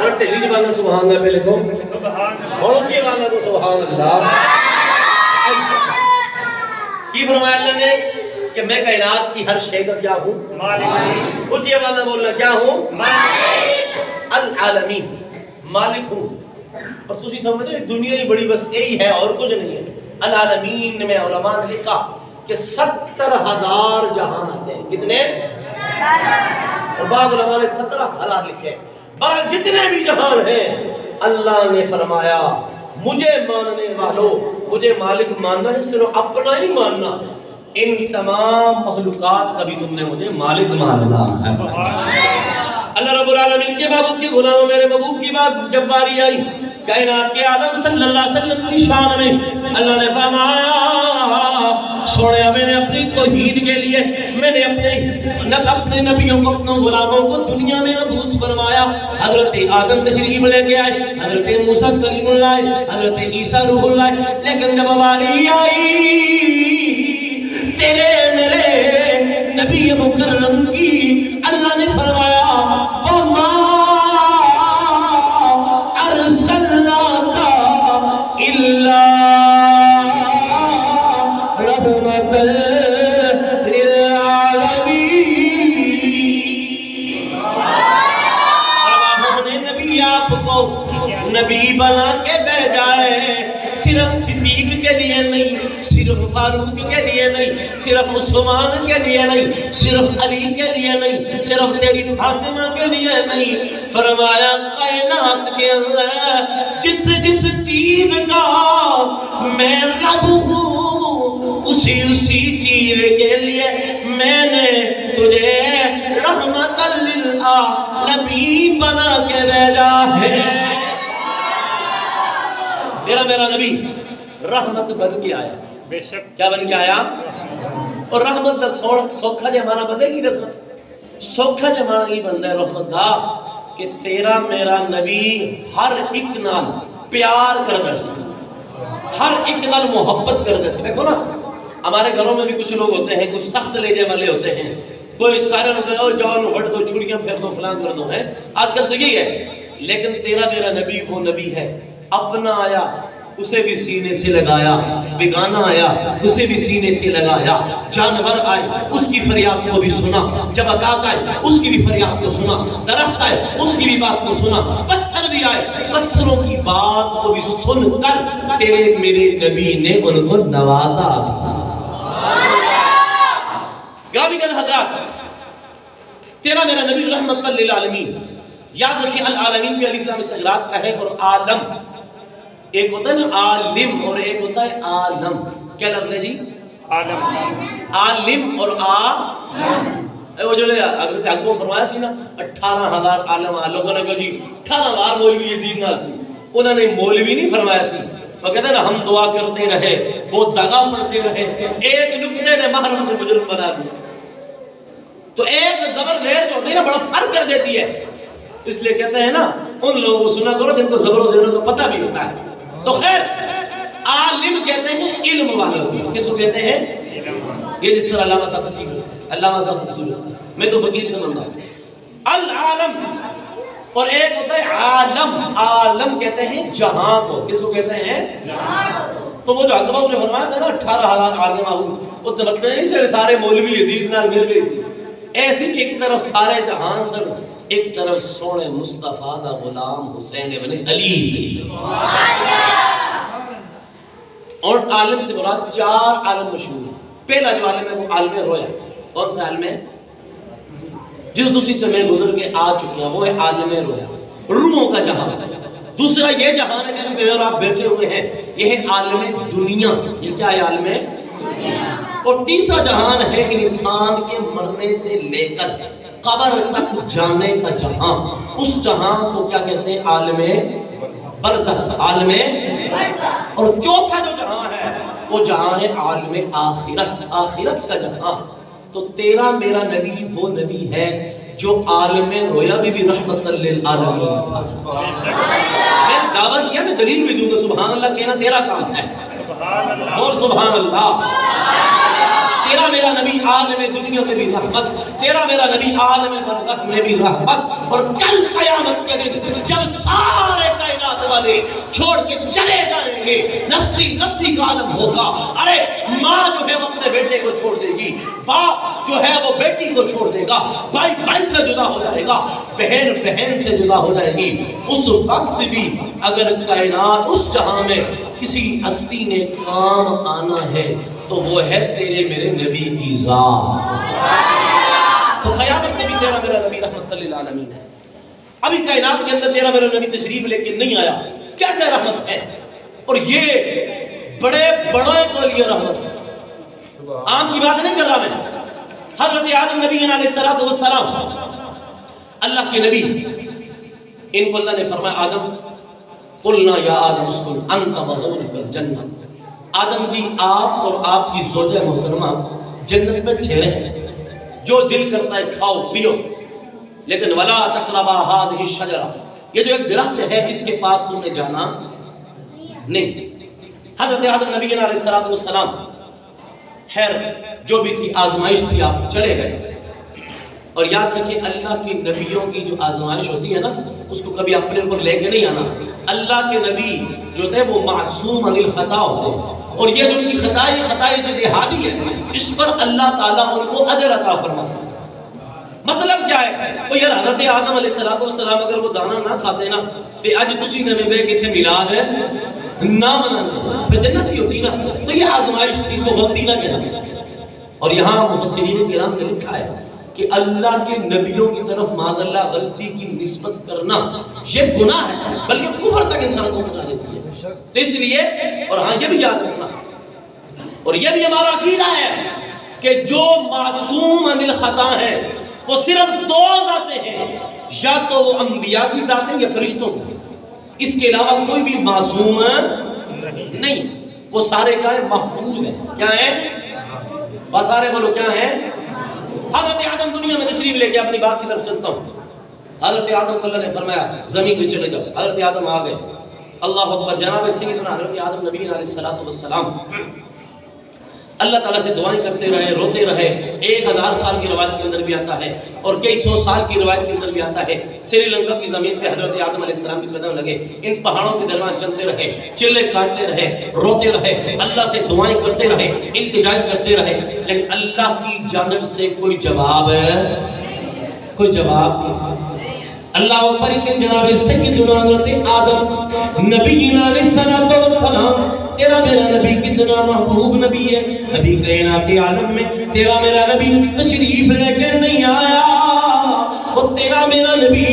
اور ٹھیلی والا سبحان اللہ پہ لکھو، اور اونچے والا کو سبحان اللہ۔ کی فرمایا اللہ نے کہ میں کائنات کی ہر شے کا کیا ہوں؟ مالک۔ اونچے والا بولنا کیا ہوں؟ مالک۔ العالمین، مالک ہوں۔ اور تسی سمجھتے ہیں دنیا ہی بڑی بس یہی ہے اور کچھ نہیں ہے۔ العالمین میں علماء نے لکھا کہ 70,000 جہان آتے ہیں۔ کتنے؟ اور بعض علماء نے 17,000 لکھے۔ بہرحال جتنے بھی جہان ہیں اللہ نے فرمایا مجھے ماننے والوں، مجھے مالک ماننا ہے، صرف اپنا ہی ماننا، ان تمام مخلوقات کا بھی تم نے مجھے مالک ماننا ہے۔ اللہ رب العالمین کے محبوب کے غلاموں، میرے محبوب کی بات جب باری آئی کائنات کے عالم صلی اللہ علیہ وسلم کی شان میں، اللہ نے فرمایا سوڑیا میں نے اپنی توحید کے لیے میں نے اپنے نبیوں کو، اپنے غلاموں کو دنیا میں مبعوث فرمایا۔ حضرت آدم تشریف لے کے آئے، حضرت موسیٰ کلیم اللہ آئے، حضرت عیسیٰ روح اللہ آئے، لیکن جب باری آئی تیرے میرے نبی مکرم کی، اللہ نے فرمایا وَمَا أَرْسَلْنَاكَ إِلَّا رَحْمَةً لِلْعَالَمِينَ۔ ہم نے نبی آپ کو نبی بنا کے بھیجا ہے، صرف صدیق کے لیے نہیں، صرف فاروق کے لیے نہیں، صرف عثمان کے لیے نہیں، صرف علی کے لیے نہیں، صرف تیری فاطمہ کے لیے نہیں۔ فرمایا کائنات کے اندر جس جس چیز کا میں رب ہوں، اسی چیز کے لیے میں نے تجھے رحمت للعالمین بنا کے بھیجا ہے۔ میرا نبی رحمت بن کے آیا، بے شک کیا بن کے آیا؟ اور رحمت دا سوکھا جے مانا بدے گی دسنا، سوکھا جے مانا ہی بندہ ہے رحمت دا کہ تیرا میرا نبی ہر ایک نال پیار کردہ سی، ہر ایک نال محبت کردہ سی۔ دیکھو نا ہمارے گھروں میں بھی کچھ لوگ ہوتے ہیں، کچھ سخت لیجے والے ہوتے ہیں، کوئی سارے لوگ کہو جاؤ نو ہٹ دو، چھڑیاں پھیر دو، فلان کر دو، ہے آج کل تو یہی ہے۔ لیکن تیرا میرا نبی وہ نبی ہے، اپنا آیا اسے بھی سینے سے لگایا، بیگانہ آیا اسے بھی سینے سے لگایا، جانور آئے اس کی فریاد کو بھی سنا، جمادات آئے اس کی بھی فریاد کو سنا، درخت آئے اس کی بھی بات کو سنا، پتھر بھی آئے پتھروں کی بات کو بھی سن کر تیرے میرے نبی نے ان کو نوازا۔ گرامی حضرات، تیرا میرا نبی رحمت للعالمین، یاد رکھیں العالمین بھی الف لام استغراق کا ہے، اور عالم ایک ہوتا ہے نا عالم اور ایک ہوتا ہے عالم۔ کیا لفظ ہے جی؟ عالم، عالم اور عالم۔ وہ جو حضرت حکم فرمایا سی نا 18,000 عالم، لوگوں نے کہا جی 18,000 مولوی یزید نال سی، انہوں نے مولوی نہیں فرمایا سی، وہ کہتے ہیں نا ہم دعا کرتے رہے وہ دغا پڑھتے رہے، ایک نکتے نے محرم سے مجرم بنا دیا۔ تو ایک زبر زیر جو ہوتی ہے نا بڑا فرق کر دیتی ہے، اس لیے کہتے ہیں نا ان لوگوں کو سنا کرو جن کو زبر و زیروں کا پتہ بھی ہوتا ہے۔ تو خیر عالم کہتے ہیں علم والوں کو، کس کو کہتے ہیں؟ یہ جس طرح علامہ صاحب تشکیل میں تو فقیر سمجھتا ہوں۔ العالم اور ایک ہوتا ہے عالم، عالم کہتے ہیں جہاں کو، کس کو کہتے ہیں؟ تو وہ جو حکمہ نے فرمایا تھا نا 18,000 عالم آہوں، اس نے مطلب نہیں سے سارے مولوی یزید نال مل گئی سی، ایسی کہ ایک طرف سارے جہان سر، ایک طرف سونے مصطفیٰ دا غلام حسین ابن علی سے۔ اور عالم سے مراد 4 عالم مشہور ہیں۔ پہلا جو عالم ہے وہ عالم رویا، کون سا عالم ہے؟ جو دوسری تو میں گزر کے آ چکے ہیں، وہ ہے عالم رویا، روحوں کا جہان۔ دوسرا یہ جہان ہے جس میں اور آپ بیٹھے ہوئے ہیں، یہ ہے عالم دنیا۔ یہ کیا ہے؟ عالم دنیا۔ اور تیسرا جہان ہے انسان کے مرنے سے لے کر قبر تک جانے کا جہاں، اس جہاں کو کیا کہتے ہیں؟ عالم برزخ، عالم برزخ۔ اور چوتھا جو جہاں ہے وہ جہاں ہے عالم آخرت، آخرت کا جہاں۔ تو تیرا میرا نبی وہ نبی ہے جو عالم رویا بھی رحمت للعالمین تھا۔ میں نے دعویٰ کیا، میں دلیل بھی دوں گا، سبحان اللہ کہنا تیرا کام ہے، اور سبحان اللہ۔ تیرا میرا نبی عالم دنیا میں بھی رحمت، تیرا میرا نبی عالم برزخ میں بھی رحمت، اور کل قیامت کے دن جب چھوڑ کے چلے جائیں گے، نفسی نفسی کا عالم ہوگا۔ ارے ماں جو ہے وہ اپنے بیٹے کو چھوڑ دے گی، باپ جو ہے وہ بیٹی کو چھوڑ دے گا، بھائی بھائی سے جدا ہو جائے گا، بہن بہن سے جدا ہو جائے گی۔ اس وقت بھی اگر کائنات اس جہاں میں کسی ہستی نے کام آنا ہے تو وہ ہے تیرے میرے نبی کی ذات۔ تو قیامت میں بھی تیرا میرا نبی رحمت للعالمین ہے۔ ابھی کائنات کے اندر تیرا میرا نبی تشریف لے کے نہیں آیا، کیسے رحمت ہے؟ اور یہ بڑے بڑے کو لیے رحمت ہے، عام کی بات نہیں کر رہا میں۔ حضرت آدم نبی علیہ السلام، اللہ کے نبی، ان کو اللہ نے فرمایا آدم قلنا یا آدم اسکن انت وزوجک الجنہ، آدم جی آپ اور آپ کی زوجہ محترمہ جنت میں ٹھہرے ہیں، جو دل کرتا ہے کھاؤ پیو، لیکن ولا تقربا هذه الشجرہ، یہ جو ایک درخت ہے اس کے پاس تم نے جانا نہیں۔ حضرت آدم نبی علیہ السلام، خیر جو بھی تھی آزمائش تھی، آپ چلے گئے۔ اور یاد رکھیں اللہ کی نبیوں کی جو آزمائش ہوتی ہے نا، اس کو کبھی اپنے اوپر لے کے نہیں آنا۔ اللہ کے نبی جو تھے وہ معصوم عن الخطا ہوتے ہیں، اور یہ جو ان کی خطائیں اجتہادی ہے، اس پر اللہ تعالیٰ ان کو اجر عطا فرماتا ہے۔ مطلب کیا ہے؟ تو یار حضرت آدم علیہ السلام اگر وہ دانا نہ کھاتے نا تو اج تسی نے بے کہ تھے میلاد ہے نہ مناتے، پھر جنت ہی ہوتی نا۔ تو یہ آزمائش تھی، اس کو غلطی نہ کہنا۔ اور یہاں مفسرین کرام نے لکھا ہے کہ اللہ کے نبیوں کی طرف معاذ اللہ غلطی کی نسبت کرنا یہ گناہ ہے، بلکہ کفر تک انسان کو پہنچا دیتی ہے۔ تو اس لیے، اور ہاں یہ بھی یاد رکھنا، اور یہ بھی ہمارا عقیدہ ہے کہ جو معصوم عن الخطا ہے وہ صرف دو ذاتیں ہیں، یا تو وہ انبیاء کی ذاتیں یا فرشتوں کی، اس کے علاوہ کوئی بھی معصوم نہیں، وہ سارے کیا ہے؟ محفوظ ہیں۔ کیا ہے؟ وہ سارے بولو کیا ہیں؟ حضرت آدم دنیا میں تشریف لے کے اپنی بات کی طرف چلتا ہوں۔ حضرت آدم کو اللہ نے فرمایا زمین پہ چلے جاؤ، حضرت آدم آ گئے، اللہ اکبر۔ جناب سیدنا حضرت آدم نبی علیہ السلام اللہ تعالیٰ سے دعائیں کرتے رہے، روتے رہے۔ 1000 سال کی روایت کے اندر بھی آتا ہے، اور کئی سو سال کی روایت کے اندر بھی آتا ہے، سری لنکا کی زمین پہ حضرت آدم علیہ السلام کے قدم لگے، ان پہاڑوں کے درمیان چلتے رہے، چلے کاٹتے رہے، روتے رہے، اللہ سے دعائیں کرتے رہے، التجائیں کرتے رہے، لیکن اللہ کی جانب سے کوئی جواب اللہ اوپر کے جناب سیدنا حضرت آدم نبی علیہ السلام، تیرا میرا نبی کتنا محبوب نبی ہے، ابھی کائنات عالم میں تیرا میرا نبی تشریف لے کے نہیں آیا، اور تیرا میرا نبی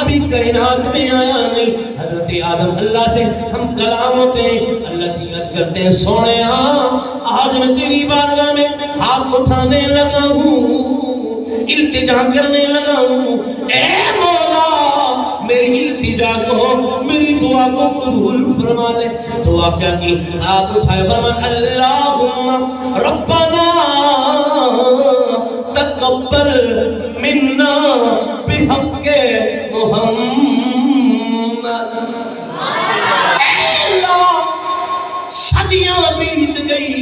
ابھی کائنات میں آیا نہیں۔ حضرت آدم اللہ سے ہم کلام ہوتے ہیں، اللہ کی یاد کرتے ہیں، سونیا آج میں تیری بارگاہ میں ہاتھ اٹھانے لگا ہوں، التجا کرنے لگا ہوں، اے مولا میری التجا کو، میری دعا کو قبول فرما لے۔ دعا کیا کی؟ ہاتھ اٹھائے فرمایا اللہم ربنا تقبل منا بحق محمد۔ اے اللہ صدیاں بیت گئی،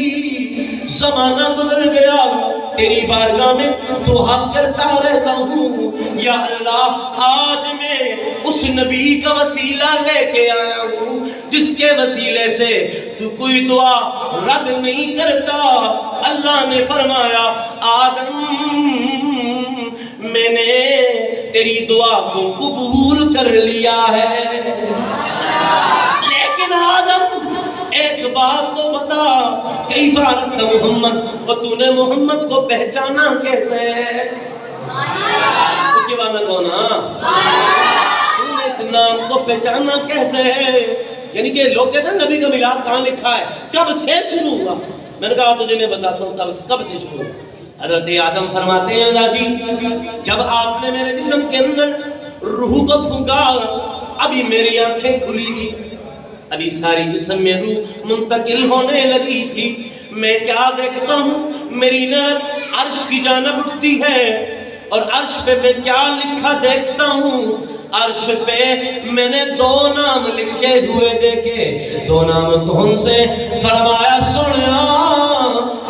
زمانہ گزر گیا، تیری بارگاہ میں دعا کرتا رہتا ہوں، یا اللہ آج میں اس نبی کا وسیلہ لے کے آیا ہوں جس کے وسیلے سے تو کوئی دعا رد نہیں کرتا۔ اللہ نے فرمایا آدم میں نے تیری دعا کو قبول کر لیا ہے، لیکن آدم ایک بات تو بتا، کیف عرفت محمد، اور تو نے محمد کو پہچانا کیسے؟ کچھ بات کہو نا، تو نے اس نام کو پہچانا کیسے؟ یعنی کہ لوگ کہتے ہیں نبی کا میلاد کہاں لکھا ہے، کب سے شروع ہوا؟ میں نے کہا تجھے میں بتاتا ہوں کب سے شروع ہوا۔ حضرت آدم فرماتے ہیں اللہ جی جب آپ نے میرے جسم کے اندر روح کو پھونکا، ابھی میری آنکھیں کھلی تھی، ابھی ساری جسم میں روح منتقل ہونے لگی تھی، میں کیا دیکھتا ہوں، میری نظر عرش کی جانب اٹھتی ہے، اور عرش پہ میں کیا لکھا دیکھتا ہوں، عرش پہ میں نے 2 نام لکھے ہوئے دیکھے۔ 2 نام کون سے؟ فرمایا سنیا،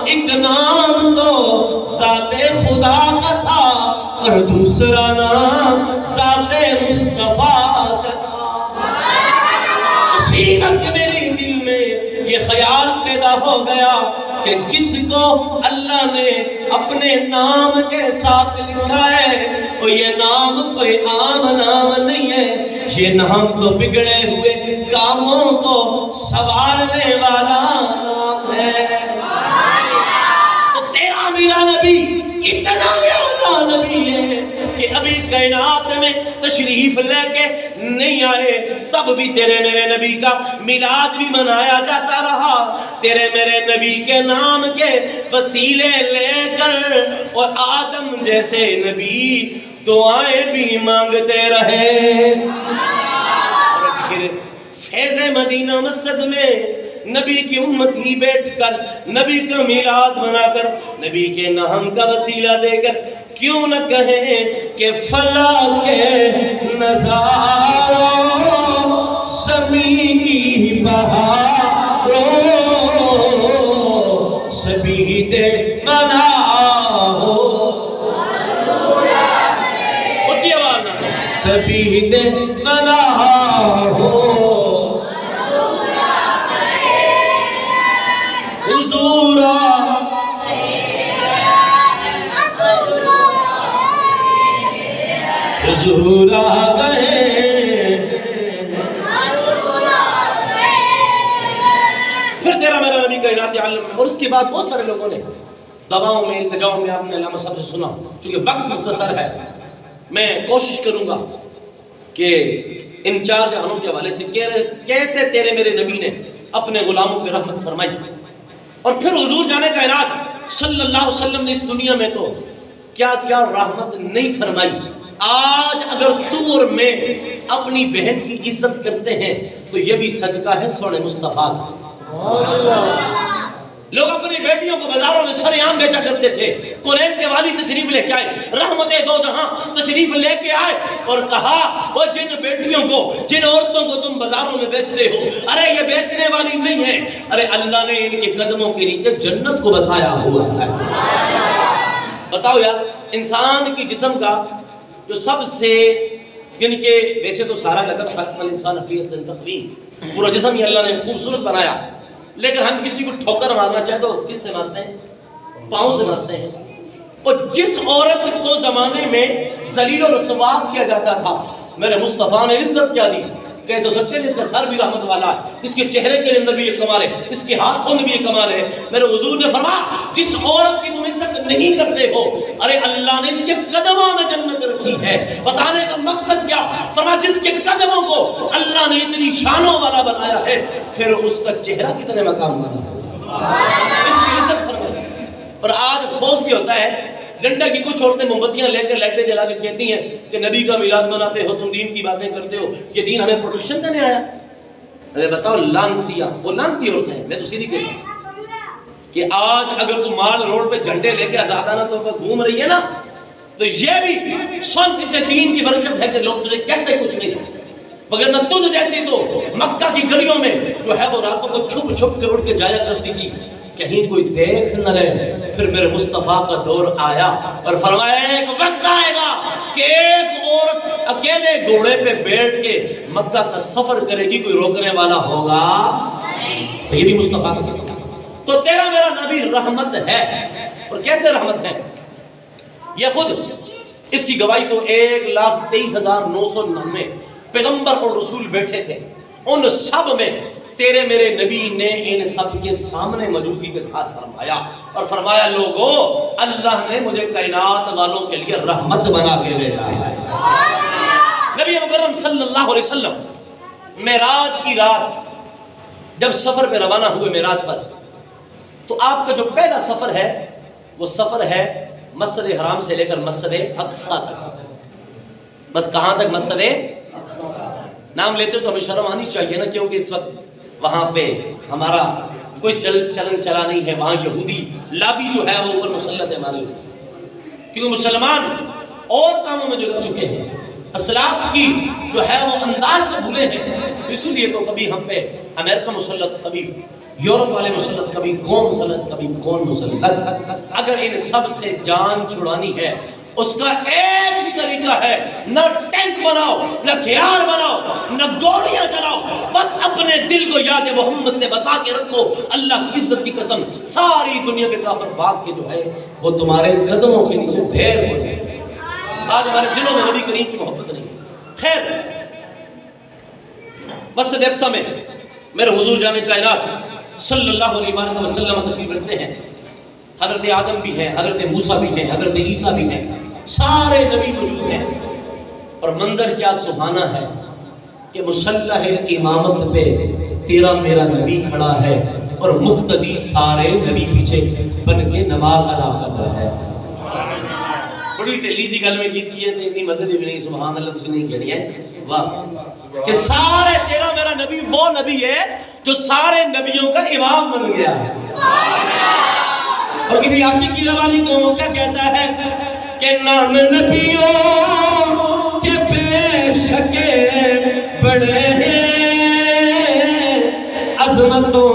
ایک نام تو ذات خدا کا تھا، اور دوسرا نام ذات مصطفیٰ کا تھا۔ اسی وقت میرے دل میں یہ خیال پیدا ہو گیا کہ جس کو اللہ نے اپنے نام کے ساتھ لکھا ہے وہ یہ نام کوئی عام نام نہیں ہے، یہ نام تو بگڑے ہوئے کاموں کو سنوارنے والا نام ہے۔ تو تیرا میرا نبی اتنا اعلیٰ نبی ہے کہ ابھی کائنات میں تشریف لے کے نہیں آئے، تب بھی تیرے میرے نبی کا میلاد بھی منایا جاتا رہا، تیرے میرے نبی کے نام کے وسیلے لے کر، اور آدم جیسے نبی دعائیں بھی مانگتے رہے۔ فیض مدینہ مسجد میں نبی کی امتی بیٹھ کر، نبی کا میلاد منا کر، نبی کے نام کا وسیلہ دے کر کیوں نہ کہیں کہ فلاں کے نظاروں سبھی کی بہاروں سبھی دے منا ہو، اچھی آواز نہ، سبھی دے منا ہو، حضور آ گئے۔ پھر تیرا میرا نبی کائنات عالم میں، اور اس کے بعد بہت سارے لوگوں نے دعاؤں میں التجاؤں میں آپ نے علامہ صاحب سے سنا، چونکہ وقت مختصر ہے میں کوشش کروں گا کہ ان چار جہانوں کے حوالے سے کیسے تیرے میرے نبی نے اپنے غلاموں پہ رحمت فرمائی، اور پھر حضور جانے کائنات صلی اللہ علیہ وسلم نے اس دنیا میں تو کیا کیا رحمت نہیں فرمائی۔ آج اگر تو اور میں اپنی بہن کی عزت کرتے ہیں تو یہ بھی صدقہ ہے سونے مصطفیٰ کا۔ لوگ اپنی بیٹیوں کو بازاروں میں سر عام بیچا کرتے تھے، قرین کے والی تشریف لے کے آئے، رحمت دو جہاں تشریف لے کے آئے اور کہا وہ جن بیٹیوں کو، جن عورتوں کو تم بازاروں میں بیچ رہے ہو، ارے یہ بیچنے والی نہیں ہے، ارے اللہ نے ان کے قدموں کے نیچے جنت کو بسایا ہوا ہے۔ بتاؤ یار، انسان کی جسم کا جو سب سے، یعنی کہ ویسے تو سارا لگت خلق الانسان فی احسن تقویم، پورا جسم ہی اللہ نے خوبصورت بنایا، لیکن ہم کسی کو ٹھوکر مارنا چاہے تو کس سے مارتے ہیں؟ پاؤں سے مارتے ہیں۔ اور جس عورت کو زمانے میں ذلیل و رسوا کیا جاتا تھا، میرے مصطفیٰ نے عزت کیا دی، کہہ تو سکتے ہیں اس کا سر بھی رحمت والا ہے، اس کے چہرے کے اندر بھی یہ کمال ہے، اس کے ہاتھوں میں بھی یہ کمال ہے۔ میرے حضور نے فرمایا جس عورت کی تم عزت نہیں کرتے ہو، ارے اللہ نے اس کے قدموں میں جنت رکھی ہے۔ بتانے کا مقصد کیا؟ فرمایا جس کے قدموں کو اللہ نے اتنی شانوں والا بنایا ہے، پھر اس کا چہرہ کتنے مقام والا ہے، اس کی عزت فرمائی۔ اور آج افسوس یہ ہوتا ہے، گھنٹہ کی کچھ عورتیں موم بتیاں لے کے لائٹیں جلا کے کہتی ہیں کہ نبی کا میلاد مناتے ہو، تم دین کی باتیں کرتے ہو، یہ دین ہمیں پروٹیکشن دینے آیا۔ ارے بتاؤ لانتیا، وہ لانتی عورتیں ہیں، میں تو سیدھی کہتا ہوں کہ آج اگر تم مال روڈ پہ جھنڈے لے کے آزادانہ طور پر گھوم رہی ہے نا، تو یہ بھی سن اسے دین کی برکت ہے کہ لوگ تجھے کہتے کچھ نہیں، مگر نہ تجھ جیسی تو مکہ کی گلیوں میں جو ہے وہ راتوں کو چھپ چھپ کے اٹھ کے جایا کرتی تھی، کہیں کوئی دیکھ نہ لے۔ پھر میرے مصطفیٰ کا دور آیا اور فرمایا ایک وقت آئے گا کہ ایک عورت اکیلے گھوڑے پہ بیٹھ کے مکہ کا سفر کرے گی، کوئی روکنے والا ہوگا؟ یہ بھی مصطفیٰ کا سفر۔ تو تیرا میرا نبی رحمت ہے، اور کیسے رحمت ہے؟ یہ خود اس کی گواہی تو 1,23,999 پیغمبر اور رسول بیٹھے تھے، ان سب میں تیرے میرے نبی نے ان سب کے سامنے موجودگی کے ساتھ فرمایا، اور فرمایا لوگو اللہ نے مجھے کائنات والوں کے لیے رحمت بنا کے بھیجا ہے۔ نبی مکرم صلی اللہ علیہ وسلم معراج کی رات جب سفر پہ روانہ ہوئے معراج پر، تو آپ کا جو پہلا سفر ہے وہ سفر ہے مسجد حرام سے لے کر مسجد اقصیٰ تک۔ بس کہاں تک؟ مسجد اقصیٰ۔ نام لیتے تو ہمیں شرم آنی چاہیے نا، کیونکہ اس وقت وہاں پہ ہمارا کوئی چلن چلا نہیں ہے، وہاں یہودی لابی جو ہے وہ اوپر مسلط ہے ہمارے اوپر، کیونکہ مسلمان اور کاموں میں جو لگ چکے ہیں، اسلاف کی جو ہے وہ انداز کو بھولے ہیں، اسی لیے تو کبھی ہم پہ امریکہ مسلط، کبھی یورپ والے مسلط، کبھی کون مسلط، کبھی کون مسلط۔ اگر ان سب سے جان چھڑانی ہے، اس کا ایک ہی طریقہ ہے، نہ ٹینک بناؤ، نہ ہتھیار بناؤ، نہ گولیاں چلاؤ، بس اپنے دل کو یاد محمد سے بسا کے رکھو، اللہ کی عزت کی قسم ساری دنیا کے کافر بھاگ کے جو ہے وہ تمہارے قدموں کے نیچے ڈھیر ہو جائے۔ آج ہمارے دلوں میں نبی کریم کی محبت نہیں ہے۔ خیر، مسجد اقصی میں میرے حضور جان کائنات صلی اللہ علیہ وآلہ وسلم تشریف رکھتے ہیں۔ حضرت آدم بھی ہیں، حضرت موسیٰ بھی ہیں، حضرت عیسیٰ بھی ہیں، سارے نبی موجود ہیں۔ اور منظر کیا سبحانہ ہے کہ مصلح امامت پہ تیرا میرا نبی کھڑا ہے اور مقتدی سارے نبی پیچھے بن کے نماز ادا کر رہا ہے۔ بڑی ٹیلی جی گل میں کیتی ہے اتنی مسجد بھی نہیں، سبحان اللہ تسی نہیں کہنی ہے، واہ کہ سارے تیرا میرا نبی وہ نبی ہے جو سارے نبیوں کا امام بن گیا ہے۔ اور کسی عاشق کی زبانی کو کیا کہتا ہے کہ نام نبیوں کے بے شکے بڑے ہیں، عظمتوں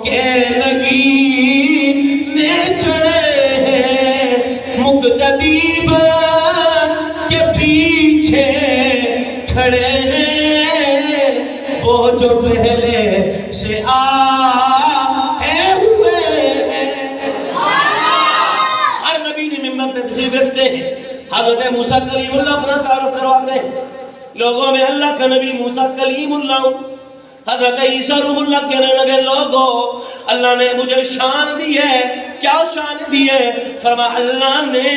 کے نگینے چڑھے ہیں، مقتدی کے پیچھے کھڑے ہیں، وہ جو پہلے سے آئے ہوئے ہیں۔ ہر نبی نے ممبر پہ تشریف رکھتے ہیں۔ حضرت موسیٰ کلیم اللہ اپنا تعارف کرواتے ہیں لوگوں میں، اللہ کا نبی موسیٰ کلیم اللہ۔ حضرت عیسیٰ روح اللہ کہنے لگے لوگوں اللہ نے مجھے شان دی ہے۔ کیا شان دی ہے؟ فرما اللہ نے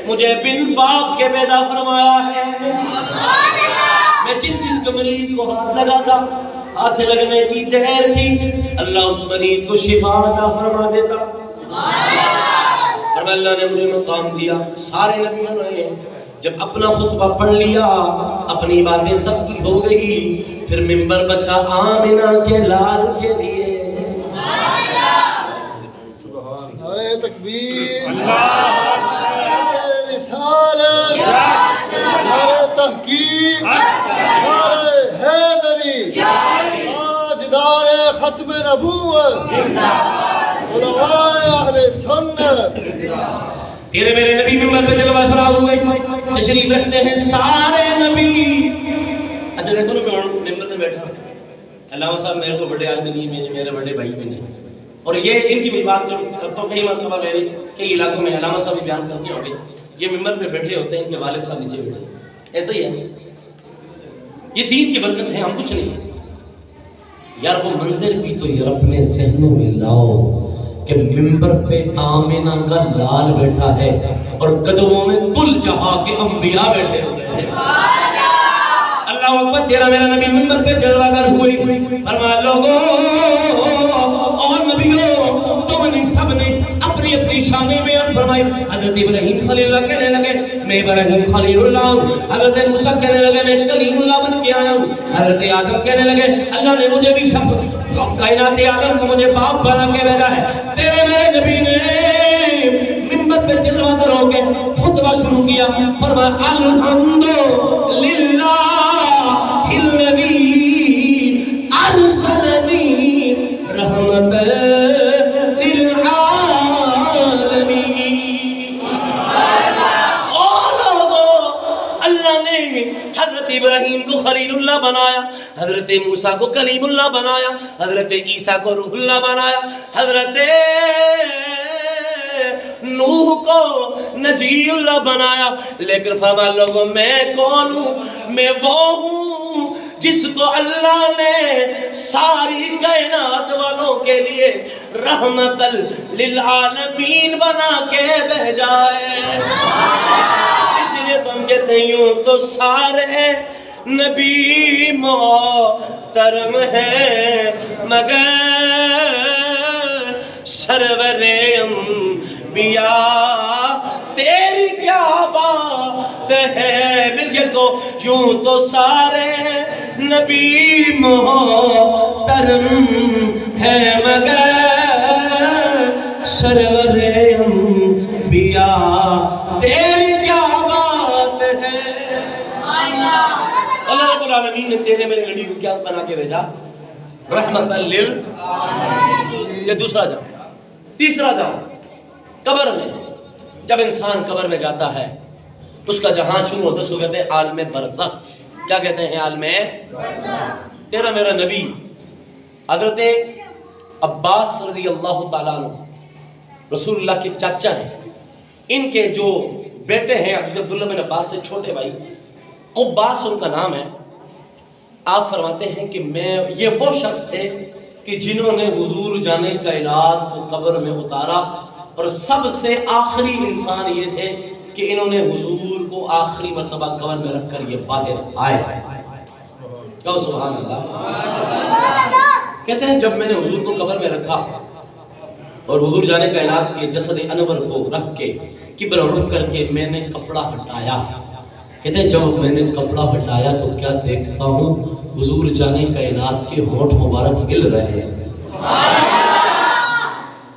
مجھے بن باپ کے پیدا فرمایا ہے۔ میں جس کو مریض کو ہاتھ لگا تھا، ہاتھ لگنے کی دیر تھی، اللہ اس مریض کو شفا عطا فرما دیتا۔ فرما اللہ نے مجھے مقام دیا۔ سارے نبیوں نے جب اپنا خطبہ پڑھ لیا، اپنی باتیں سب کی ہو گئی، پھر ممبر بچا آمنہ کے لال کے لیے۔ نعرہ تکبیر، نعرہ رسالت، نعرہ تحقیق، نعرہ حیدری، تاجدار ختم نبوت، علماء اہل سنت۔ تیرے میرے نبی ممبر پہ جلوہ افراز ہوئے، تشریف رکھتے ہیں سارے نبی۔ اچھا دیکھو نا، میں ممبر پہ بیٹھا، علامہ صاحب میرے کو بڑے عالم نہیں، میرے بڑے بھائی بھی نہیں، اور یہ ان کی بھی بات جو کرتا ہوں کئی مرتبہ میری کئی علاقوں میں علامہ صاحب بھی بیان کرتے ہوں گے، یہ ممبر پہ بیٹھے ہوتے ہیں، ان کے والد صاحب نیچے بیٹھے، ایسا ہی ہے۔ یہ دین کی برکت ہے، ہم کچھ نہیں۔ یار وہ منظر بھی تو یار اپنے ذہنوں میں لاؤ کہ ممبر پہ آمنہ کا لال بیٹھا ہے اور قدموں میں کل جہاں کے انبیاء بیٹھے ہوئے ہیں۔ اللہ اکبر، تیرا میرا نبی ممبر پہ جلوہ گر ہوئی، فرمایا لوگوں اور نبیوں تم نے سب نے اپنی اپنی شانیں بیان فرمائی۔ حضرت ابراہیم خلیل اللہ کہنے لگے میں ابراہیم خلیل اللہ ہوں، حضرت موسیٰ کہنے لگے میں کلیم اللہ بن کے آیا ہوں، حضرت آدم کہنے لگے اللہ نے مجھے بھی سب کائنات عالم کو مجھے باپ بنا کے بھیجا ہے۔ تیرے میرے نبی نے ممبر پہ جلوہ گر ہو کے خطبہ شروع کیا، فرمایا الحمدللہ الذی ارسلنی رحمت للعالمین۔ اللہ نے حضرت ابراہیم کو خلیل اللہ بنایا، حضرت موسیٰ کو کلیم اللہ بنایا، حضرت عیسیٰ کو روح اللہ بنایا، حضرت نوح کو نجی اللہ بنایا، لیکن فرمایا لوگوں میں کون ہوں؟ میں وہ ہوں جس کو اللہ نے ساری کائنات والوں کے لیے رحمت للعالمین بنا کے بھیجا ہے۔ اس لیے تم کہتے ہیں یوں تو سارے نبی محترم ہیں مگر سرور انبیاء تیری کیا بات ہے۔ مل کے کو یوں تو سارے نبی محترم ہیں مگر سرور انبیاء تیری کیا بات ہے۔ اللہ رب العالمین نے تیرے میرے نبی کو کیا بنا کے بھیجا؟ رحمت للعالمین۔ یہ دوسرا جاؤ۔ تیسرا جاؤ، قبر میں جب انسان قبر میں جاتا ہے اس کا جہاں شروع ہوتا ہے اس کو کہتے ہیں عالم برزخ۔ کیا کہتے ہیں عالم تیرا میرا نبی حضرت عباس رضی اللہ تعالیٰ عنہ رسول اللہ کے چاچا ہیں، ان کے جو بیٹے ہیں حضرت عبداللہ بن عباس سے چھوٹے بھائی، قباس ان کا نام ہے. آپ فرماتے ہیں کہ یہ وہ شخص تھے کہ جنہوں نے حضور جانے کائنات کو قبر میں اتارا، اور سب سے آخری انسان یہ تھے کہ انہوں نے حضور کو آخری مرتبہ قبر میں رکھ کر یہ باہر آئے. کہو سبحان اللہ. کہتے ہیں جب میں نے حضور کو قبر میں رکھا اور حضور جانے کائنات کے جسد انور کو رکھ کے قبر رخ کر کے میں نے کپڑا ہٹایا، کہتے ہیں جب میں نے کپڑا ہٹایا تو کیا دیکھتا ہوں حضور جانے کائنات کے ہونٹ مبارک ہل رہے ہیں.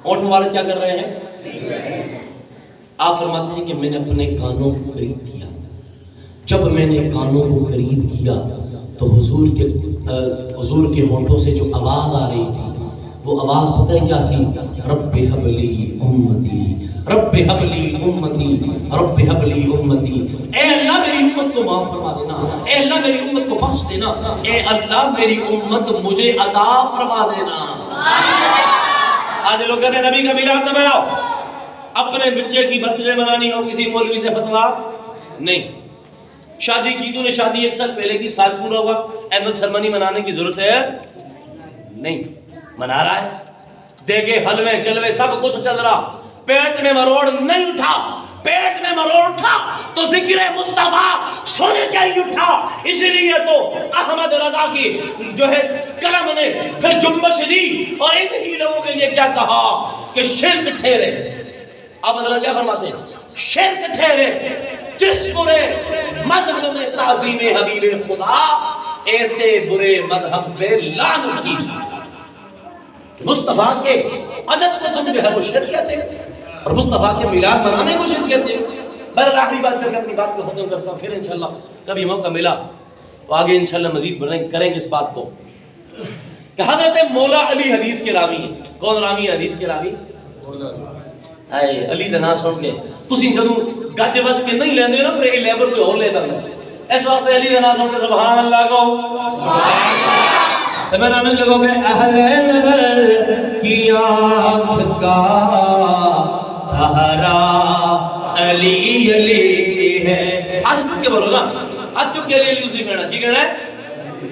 ہونٹ مبارک کیا کر رہے ہیں؟ آپ فرماتے ہیں کہ میں نے اپنے کانوں کو قریب کیا. جب میں نے کانوں کو قریب کیا تو حضور کے ہونٹوں سے جو آواز آ رہی تھی وہ آواز پتہ ہے کیا تھی؟ رب ہب لی امتی، رب ہب لی امتی، رب ہب لی امتی. اے اللہ میری امت کو معاف فرما دینا، اے اللہ میری امت کو بخش دینا، اے اللہ میری امت مجھے عطا فرما دینا. آج لوگ کہتے ہیں نبی کا میلاد نہ مناؤ. اپنے بچے کی برتھ ڈے منانی ہو کسی مولوی سے فتویٰ نہیں. شادی کی تو نے شادی 1 سال پہلے کی، سال پورا ہوا، اینول سرمنی منانے کی ضرورت ہے نہیں. منا رہا ہے، دیگے حلوے جلوے سب کچھ چل رہا، پیٹ میں مروڑ نہیں اٹھا. پیٹ میں مروڑ اٹھا تو ذکر مصطفیٰ سونے کا ہی اٹھا. اسی لیے تو احمد رضا کی جو ہے قلم نے پھر جنبش دی اور ان ہی لوگوں کے لیے کیا کہا کہ شرک ٹھہرے. اب حضرت کیا فرماتے ہیں؟ شرک ٹھہرے جس برے مذہب میں تعظیم حبیب خدا، ایسے برے مذہب پہ لعنت کی. مصطفیٰ کے ادب کو تم جو ہے وہ شرک کہتے ہیں اور مصطفیٰ کے میلاد منانے کو شرک کہتے ہیں. بہرحال آخری بات کر کے اپنی بات کو ختم کرتا ہوں، پھر انشاءاللہ کبھی موقع ملا تو آگے انشاءاللہ مزید کریں گے اس بات کو کہ حضرت مولا علی حدیث کے راوی ہیں. کون راوی ہے حدیث کے راوی؟ اے علی دا نام سن کے تسی جدوں گج وج کے نہیں لیندے نا پھر یہ لیبل کوئی اور لے دا. اس واسطے علی دا نام سن کے سبحان اللہ کہو. سبحان اللہ. تو میں نام لگو کہ اہل نظر کی آنکھ کا تہرا علی علی ہے. آج چک کے بولو نا، آج چک کے علی علی اسی کہنا. کی کہنا ہے؟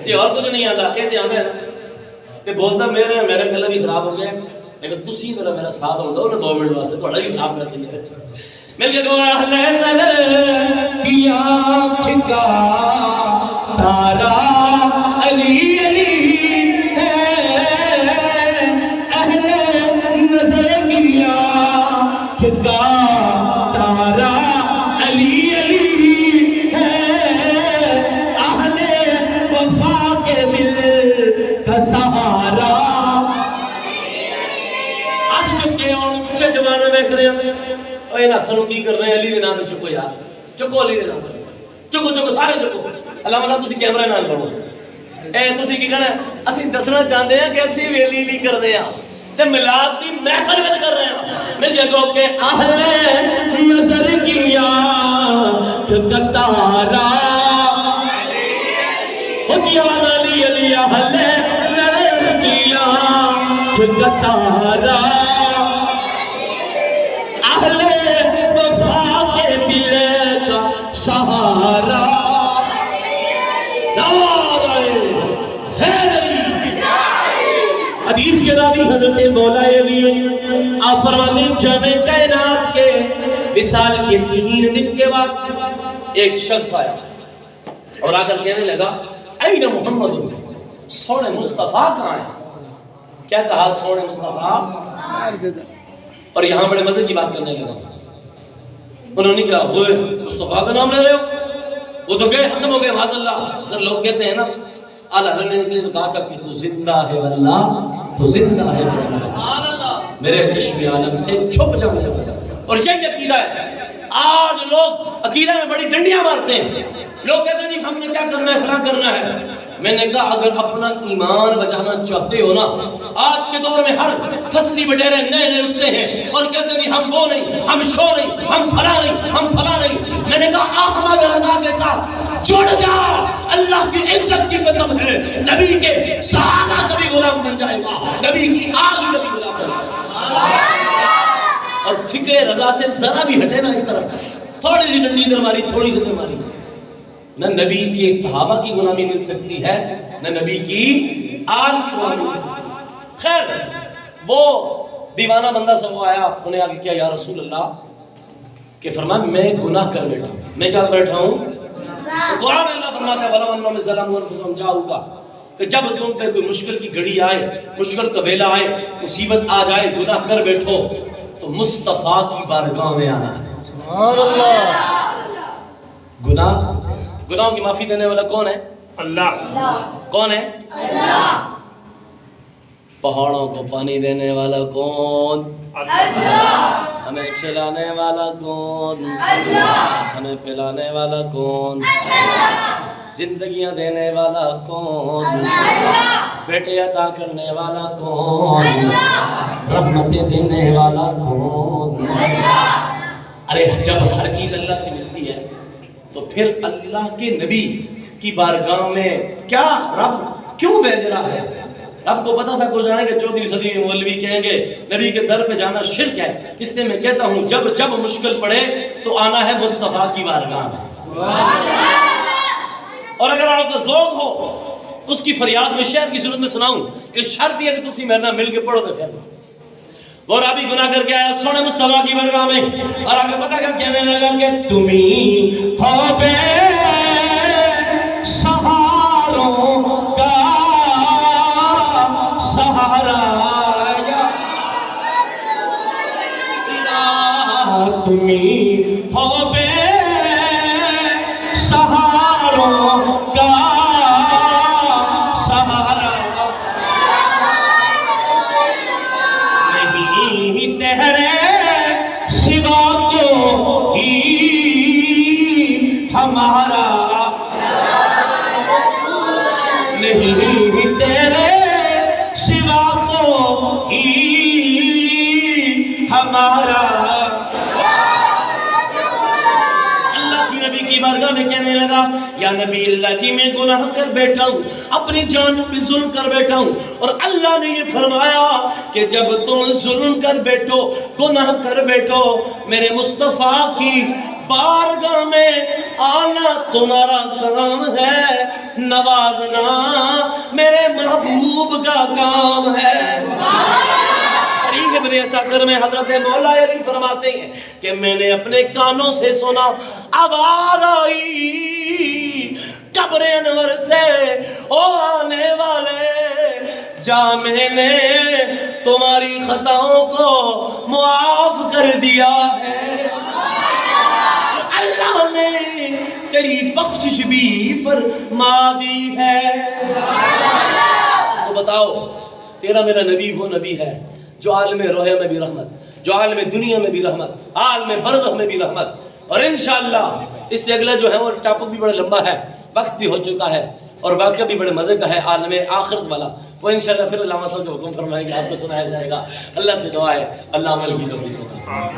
یہ اور کچھ نہیں آتا، یہ آتا ہے نا. بولتا میرا گلا بھی خراب ہو گیا لیکن تسی ذرا میرا ساتھ ہوتا ہو نا 2 منٹ واسطے تھوڑا بھی خراب کر دیا. مل کے کہو اہل نظر کی آنکھ کا تارا علی علی ہے. اہل نظر کی آنکھ کا تارا علی علی ہے. اہل وفا کے دل کا سہارا. اچھے جمانے میں کرے ہیں اے نا تھنو کی کر رہے ہیں؟ علی دے نام تے چکو یار، چکو علی دے نام تے چکو سارے چکو. علامہ صاحب تسی کیمرے نال کرو. اے تسی کی کہنا اسی دسنا چاہتے ہیں کہ اسی ویلی علی کرتے ہیں تے میلاد دی محفل وچ کر رہے ہیں. مل کے کہو کہ اہل نظر کی آنکھ کا تارا علی علی علی اہل نظر کی آنکھ کا تارا. اہل وفا کے دل کا سہارا. نعرہ حیدری. حدیث کے راوی حضرت مولا علی آپ فرماتے ہیں جامع کائنات کے وصال کے 3 دن کے بعد ایک شخص آیا اور آ کر کہنے لگا این محمد، سونے مصطفیٰ کہاں ہے؟ کیا کہا؟ سونے مصطفیٰ. اور یہاں بڑے مزے کی بات کرنے لگا. انہوں نے کہا وہ مصطفیٰ کا نام لے رہے ہو؟ وہ تو گئے ختم ہو گئے معاذ اللہ. سر لوگ کہتے ہیں نا اعلیٰ حضرت نے اس لیے تو کہا تھا کہ تو زندہ ہے واللہ، تو زندہ ہے واللہ، میرے چشم عالم سے چھپ جانے والا. اور یہی عقیدہ ہے. آج لوگ عقیدہ میں بڑی ڈنڈیاں مارتے ہیں. لوگ کہتے ہیں نہیں ہم نے کیا کرنا ہے، فلاں کرنا ہے. میں نے کہا اگر اپنا ایمان بچانا چاہتے ہو نا، آج کے دور میں ہر فصلی وڈیرے نئے نئے اٹھتے ہیں اور کہتے ہیں ہم وہ نہیں، ہم شو نہیں، ہم فلاں نہیں، ہم فلاں نہیں. میں نے کہا احمد رضا کے ساتھ جڑ جا، اللہ کی عزت کی قسم ہے نبی کے صحابہ کبھی غلام بن جائے گا، نبی کی آل کبھی غلام بن جائے گا۔ اور فکر رضا سے ذرا بھی ہٹے نا، اس طرح تھوڑی سی ڈنڈی ادھر ماری، تھوڑی سی ادھر ماری، نہ نبی کے صحابہ کی غلامی مل سکتی ہے، نہ نبی کی آل کی غلامی مل سکتی ہے۔ خیر، وہ دیوانہ بندہ سب وہ آیا، انہیں آگے کیا یا رسول اللہ، کہ فرمایا میں گناہ کر بیٹھا ہوں، میں کیا بیٹھا ہوں؟ قرآن میں اللہ فرماتا ہے وَلَوْ أَنَّهُمْ ظَلَمُوا أَنفُسَهُمْ جَاءُوكَ، کہ جب تم پہ کوئی مشکل کی گھڑی آئے، مشکل کا ویلا آئے، مصیبت آ جائے، گناہ کر بیٹھو تو مصطفیٰ کی بارگاہ میں آنا ہے۔ سبحان اللہ۔ گناہوں کی معافی دینے والا کون ہے؟ اللہ۔ کون ہے؟ اللہ۔ پہاڑوں کو پانی دینے والا کون؟ اللہ۔ ہمیں کھلانے والا کون؟ اللہ۔ ہمیں پلانے والا کون؟ اللہ۔ زندگیاں دینے والا کون؟ اللہ۔ بیٹے عطا کرنے والا کون؟ اللہ۔ رحمتیں دینے والا کون؟ اللہ۔ ارے جب ہر چیز اللہ سے ملتی ہے تو پھر اللہ کے نبی کی بارگاہ میں کیا رب کیوں بھیج رہا ہے؟ رب کو پتا تھا گزرائیں گے 14ویں صدی میں مولوی کہیں گے نبی کے در پہ جانا شرک ہے، اس لیے میں کہتا ہوں جب جب مشکل پڑے تو آنا ہے مصطفیٰ کی بارگاہ میں۔ اور اگر آپ کا ذوق ہو اس کی فریاد میں شہر کی صورت میں سناؤں کہ شرط یہ کہ تسی میرے نہ مل کے پڑھو تو پھر وہ رابی گناہ کر کے آیا سونے مصطفیٰ کی بارگاہ میں، اور آگے پتہ کیا کہنے لگا کہ تمہیں ہو بے سہاروں کا سہارا، تمہیں ہو بے سہاروں کا سہارا، نہیں تیرے سوا کوئی ہمارا، نہیں تیرے سوا کوئی ہمارا۔ اللہ کی نبی کی بارگاہ میں کہنے لگا یا نبی اللہ جی میں گناہ کر بیٹھا ہوں، اپنی جان پہ ظلم کر بیٹھا ہوں، اور اللہ نے یہ فرمایا کہ جب تم ظلم کر بیٹھو، گناہ کر بیٹھو، میرے مصطفیٰ کی بارگاہ میں آنا تمہارا کام ہے، نوازنا میرے محبوب کا کام ہے۔ تاریخ ابن عساکر میں حضرت مولا علی فرماتے ہیں کہ میں نے اپنے کانوں سے سنا آواز آئی قبر انور سے، او آنے والے جا میں نے تمہاری خطاؤں کو معاف کر دیا ہے، اللہ نے تیری بخشش بھی فرما دی ہے۔ تو بتاؤ تیرا میرا نبی وہ نبی ہے جو عالم روح میں بھی رحمت، جو عالم دنیا میں بھی رحمت، عالم برزخ میں بھی رحمت، اور انشاءاللہ اس سے اگلا جو ہے وہ ٹاپک بھی بڑا لمبا ہے، وقت بھی ہو چکا ہے، اور واقعہ بھی بڑے مزے کا ہے عالم آخرت والا، وہ انشاءاللہ پھر علامہ صاحب جو حکم فرمائیں گے آپ کو سنایا جائے گا۔ اللہ سے دعا ہے اللہ عمل کی توفیق عطا فرمائے۔